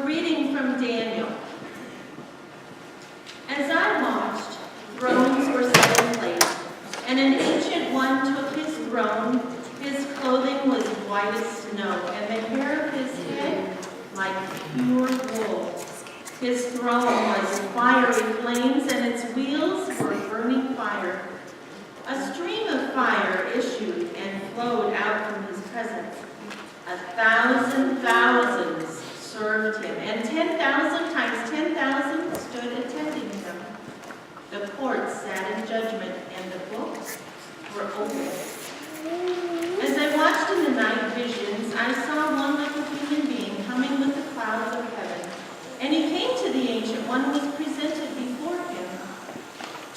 reading from Daniel. As I watched, thrones were set in place, and an ancient one took his throne. His clothing was white as snow, and the hair of his head like pure wool. His throne was fiery flames, and its wheels were burning fire. A stream of fire issued and flowed out from his presence. 1,000 thousands served him, and 10,000 times 10,000 stood attending him. The courts sat in judgment, and the books were opened. As I watched in the night visions, I saw one like a human being coming with the clouds of heaven. And he came to the Ancient One and was presented before him.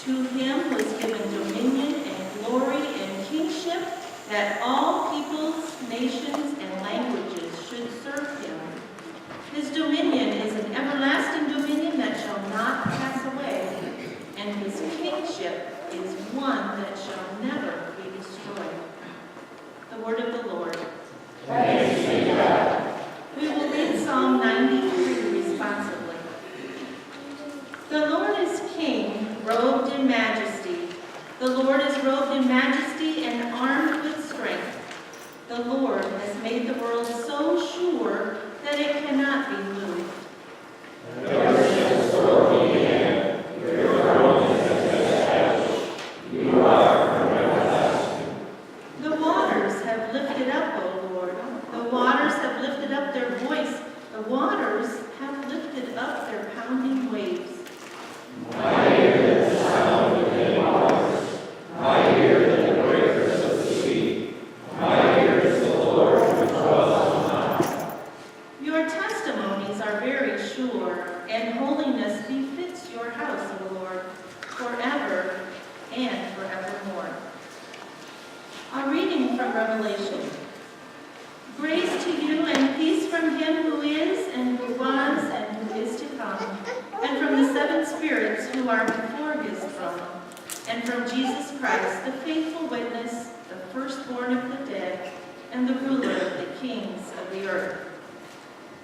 To him was given dominion and glory and kingship, that all peoples, nations, and languages should serve him. His dominion is an everlasting dominion that shall not pass away, and his kingship is one that shall never be destroyed. The word of the Lord. Thanks be to God. We will read Psalm 93 responsively. The Lord is King, robed in majesty. The Lord is robed in majesty and armed with strength. The Lord has made the world so sure that it cannot be moved. The oceans roar in the air, your throne is established. You are from everlasting. The waters have lifted up, O Lord. The waters have lifted up their voice. The waters have lifted up their pounding waves. I hear the sound of many waters. I hear the breakers of the sea. I hear the Lord who dwells on high. Your testimonies are very sure, and holiness befits your house, O Lord, forever and forevermore. A reading from Revelation. Grace to you and peace from him who is, and who was, and who is to come, and from the seven spirits who are before his throne, and from Jesus Christ, the faithful witness, the firstborn of the dead, and the ruler of the kings of the earth.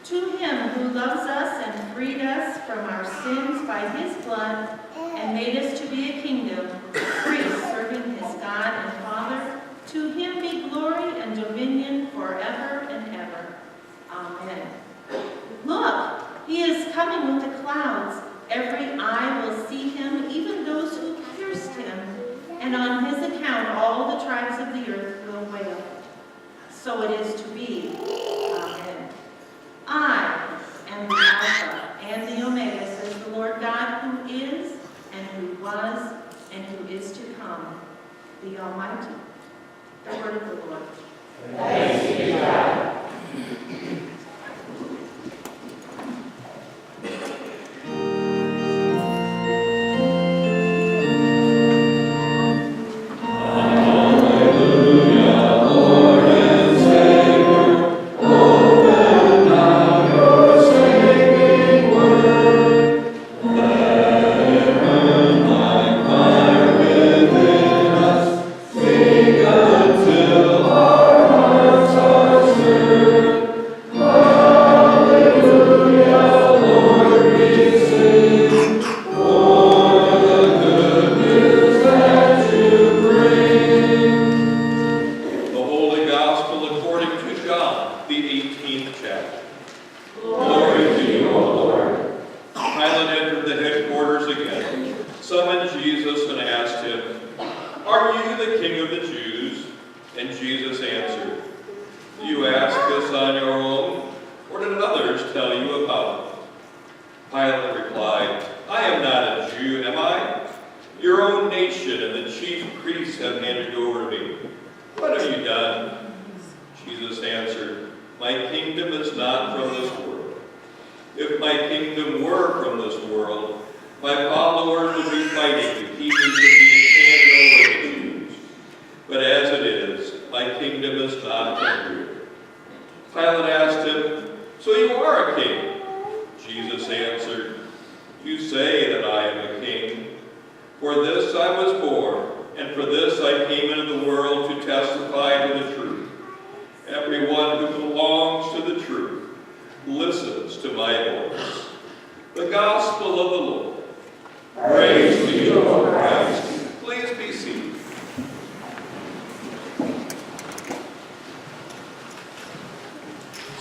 To him who loves us and freed us from our sins by his blood, and made us to be a kingdom, priests serving his God and Father, to him be glory and dominion forever and ever. Amen. Look, he is coming with the clouds. Every eye will see him, even those who pierced him. And on his account all the tribes of the earth will wail. So it is to be. Amen. I am the Alpha and the Omega, says the Lord God, who is, and who was, and who is to come, the Almighty. The word of the Lord. Thanks be to God. Everyone who belongs to the truth listens to my voice.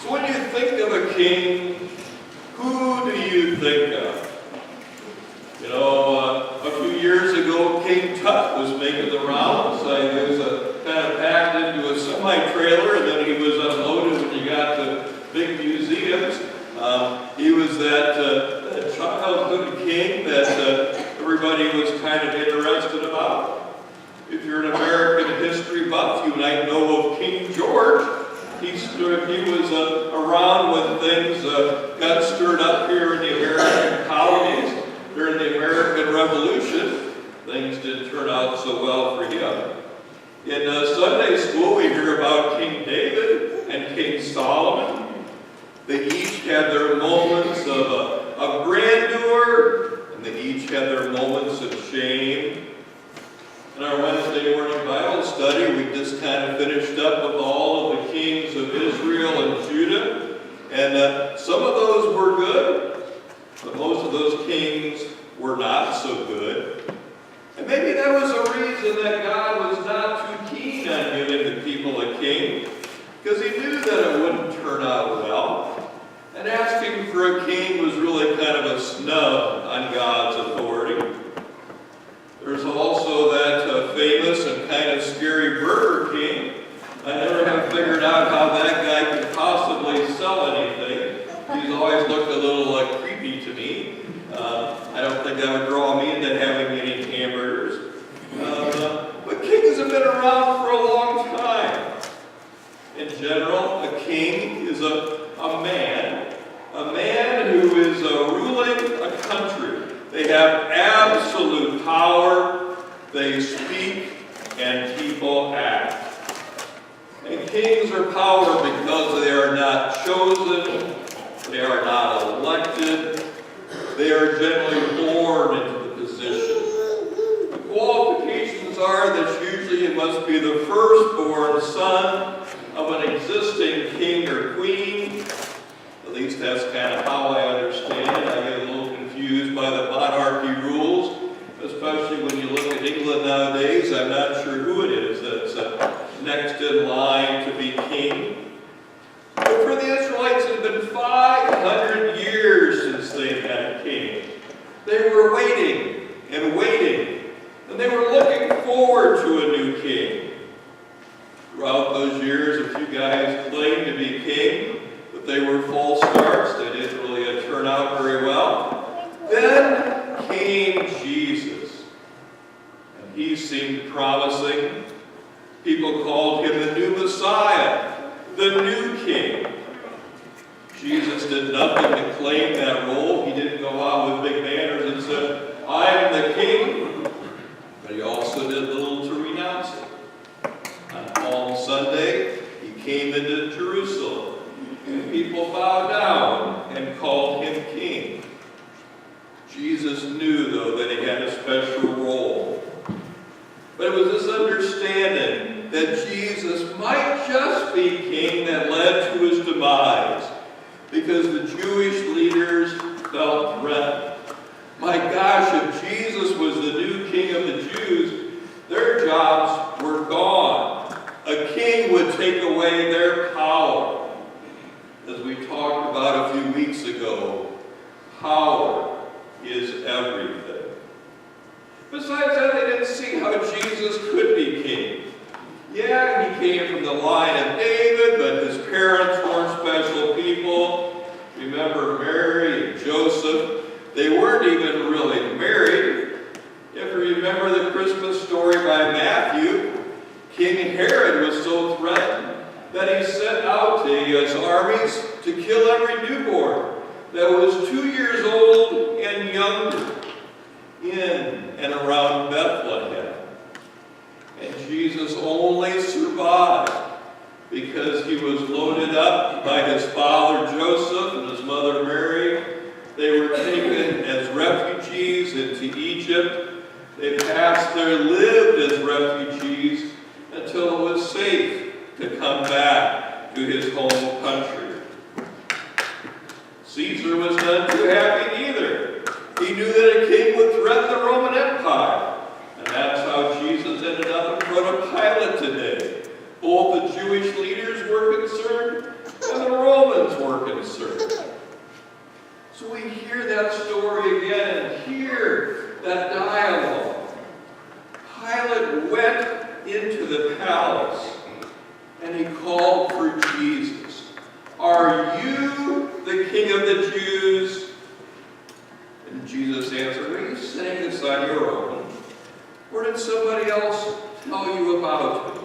So when you think of a king, who do you think of? You know, a few years ago, King Tut was making the rounds. He was kind of packed into a semi-trailer, and then he was unloaded when you got to big museums. He was that childhood king that everybody was kind of interested about. If you're an American history buff, you might know of King George. He was around when things got stirred up here in the American colonies. During the American Revolution, things didn't turn out so well for him. In Sunday school, we hear about King David and King Solomon. They each had their moments of grandeur, and they each had their moments of shame. In our Wednesday morning Bible study, we just kind of finished up with all of the kings of Israel and Judah. And some of those were good, but most of those kings were not so good. And maybe that was a reason that God was not too keen on giving the people a king, because he knew that it wouldn't turn out well. And asking for a king was really kind of a snub on God's authority. There's also that famous and kind of scary Burger King. I never have figured out how that guy could possibly sell anything. He's always looked a little creepy to me. I don't think that would draw me into having any hamburgers. But kings have been around for a long time. In general, a king is a man who is ruling a country. They have absolute power. They speak and people act. And kings are power because they are not chosen. They are not elected. They are generally born into the position. The qualifications are that usually it must be the firstborn son of an existing king or queen. At least that's kind of how I understand it. I get a little confused by the monarchy rules, especially when you look at England nowadays. I'm not sure who it is that's next in line to be king. But for the Israelites, it had been 500 years since they had a king. They were waiting and waiting, and they were looking forward to a new king. Throughout those years, a few guys claimed to be king, but they were false starts. They didn't really turn out very well. Then came Jesus, and he seemed promising. People called him the new Messiah, the new king. Jesus did nothing to claim that role. He didn't go out with big banners and said, I am the king. But he also did little to renounce it. On Palm Sunday, he came into Jerusalem, and people bowed down and called him king. Jesus knew, though, that he had a special role. But it was this understanding that Jesus might just be king that led to his demise, because the Jewish leaders felt threatened. My gosh, if Jesus was the new king of the Jews, their jobs were gone. A king would take away their power. As we talked about a few weeks ago, power is everything. Besides that, they didn't see how Jesus could be king. Yeah, he came from the line of David, but his parents weren't special people. Remember Mary and Joseph? They weren't even really married. If you remember the Christmas story by Matthew, King Herod was so threatened that he sent out his armies to kill every newborn that was 2 years old and younger in and around Bethlehem. And Jesus only survived because he was loaded up by his father Joseph and his mother Mary. They were taken as refugees into Egypt. They lived as refugees until it was safe to come back to his home country. Caesar was none too happy either. He knew that a king would threaten the Roman Empire. And that's how Jesus ended up in front of Pilate today. Both the Jewish leaders were concerned, when the Romans were concerned. So we hear that story again and hear that dialogue. Pilate went into the palace and he called for Jesus. Are you the King of the Jews? And Jesus answered, are you saying this on your own? Or did somebody else tell you about me?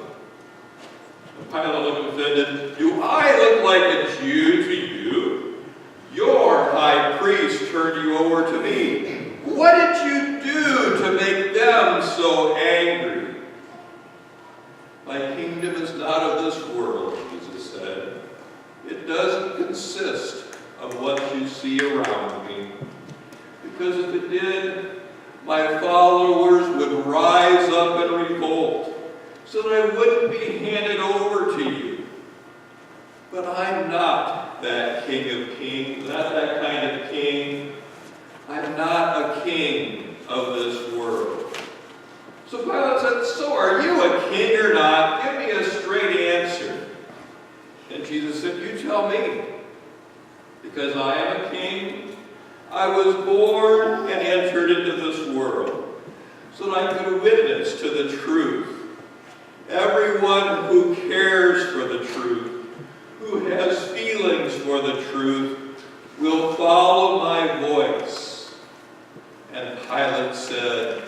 And Pilate looked offended. Do I look like a Jew to you? Your high priest turned you over to me. What did you do to make them so angry? My kingdom is not of this world, Jesus said. It doesn't consist of what you see around me. Because if it did, my followers would rise up and revolt, so that I wouldn't be handed over to you. But I'm not that King of Kings, not that kind of king. I'm not a king of this world. So Pilate said, so are you a king or not? Give me a straight answer. And Jesus said, you tell me. Because I am a king, I was born and entered into this world, so that I could witness to the truth. Everyone who cares for the truth, who has feelings for the truth, will follow my voice. And Pilate said,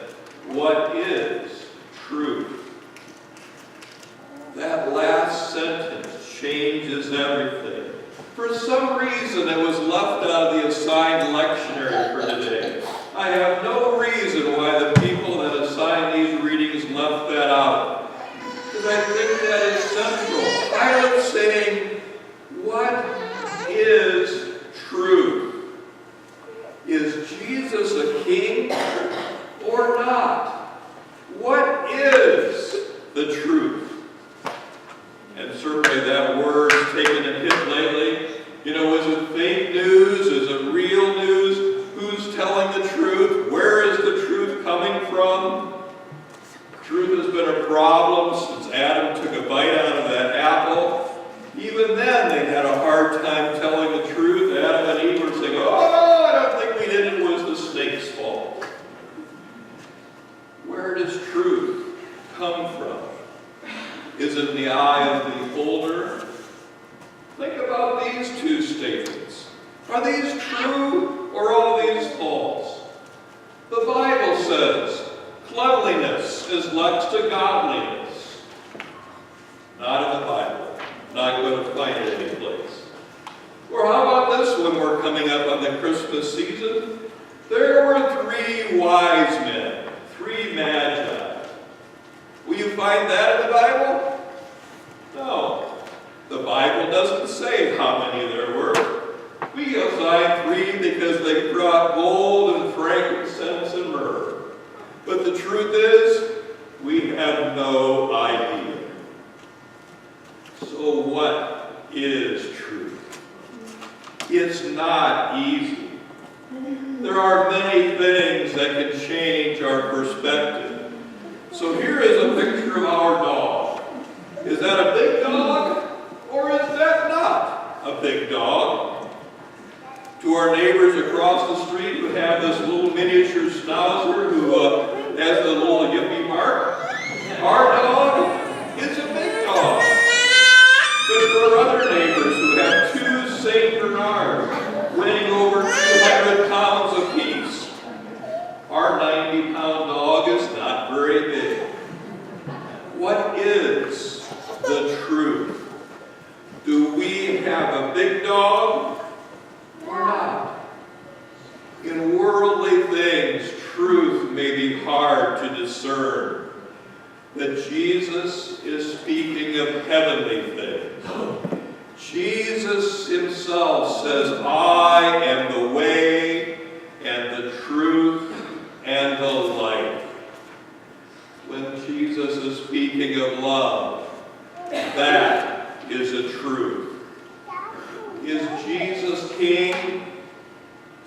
what is truth? That last sentence changes everything. For some reason, it was left out of the assigned lectionary for today. I have no reason why the people that assigned these readings left that out. Because I think that is central. Pilate saying, what is truth? Is Jesus a king or not? What is the truth? And certainly that word's taken a hit lately. You know, is it fake news? Is it real news? Who's telling the truth? Where is the truth coming from? Truth has been a problem since Adam took a bite out of that apple. Even then, they had a hard time telling the truth. Adam and Eve were saying, oh, I don't think we did it. It was the snake's fault. Where does truth come from? Is it in the eye of the beholder? Think about these two statements. Are these true or are these false? The Bible says, cleanliness is next to godliness. Not in the Bible. Not going to find it anyplace. Or how about this one we're coming up on the Christmas season? There were 3 wise men, 3 magi. Will you find that in the Bible? No. The Bible doesn't say how many there were. We assign 3 because they brought gold and frankincense and myrrh. But the truth is, we have no idea. So what is truth? It's not easy. There are many things that can change our perspective. So here is a picture of our dog. Is that a big dog or is that not a big dog? To our neighbors across the street who have this little miniature schnauzer who has the little yippy mark, our dog is a big dog. But for other neighbors who have 2 St. Bernards weighing over 200 pounds apiece, our 90-pound dog is not very big. What is the truth? Do we have a big dog or not? In worldly things, truth may be hard to discern. But Jesus is speaking of heavenly things. Jesus himself says, I am the way and the truth and the life. When Jesus is speaking of love, that is a truth. Is Jesus king?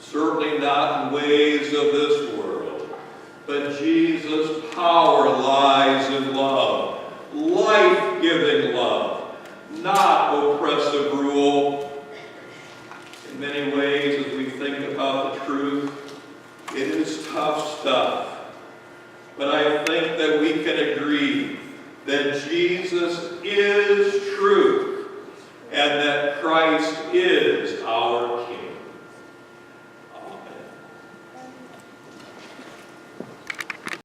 Certainly not in ways of this world. But Jesus' power lies in love, life-giving love, not oppressive rule truth. It is tough stuff. But I think that we can agree that Jesus is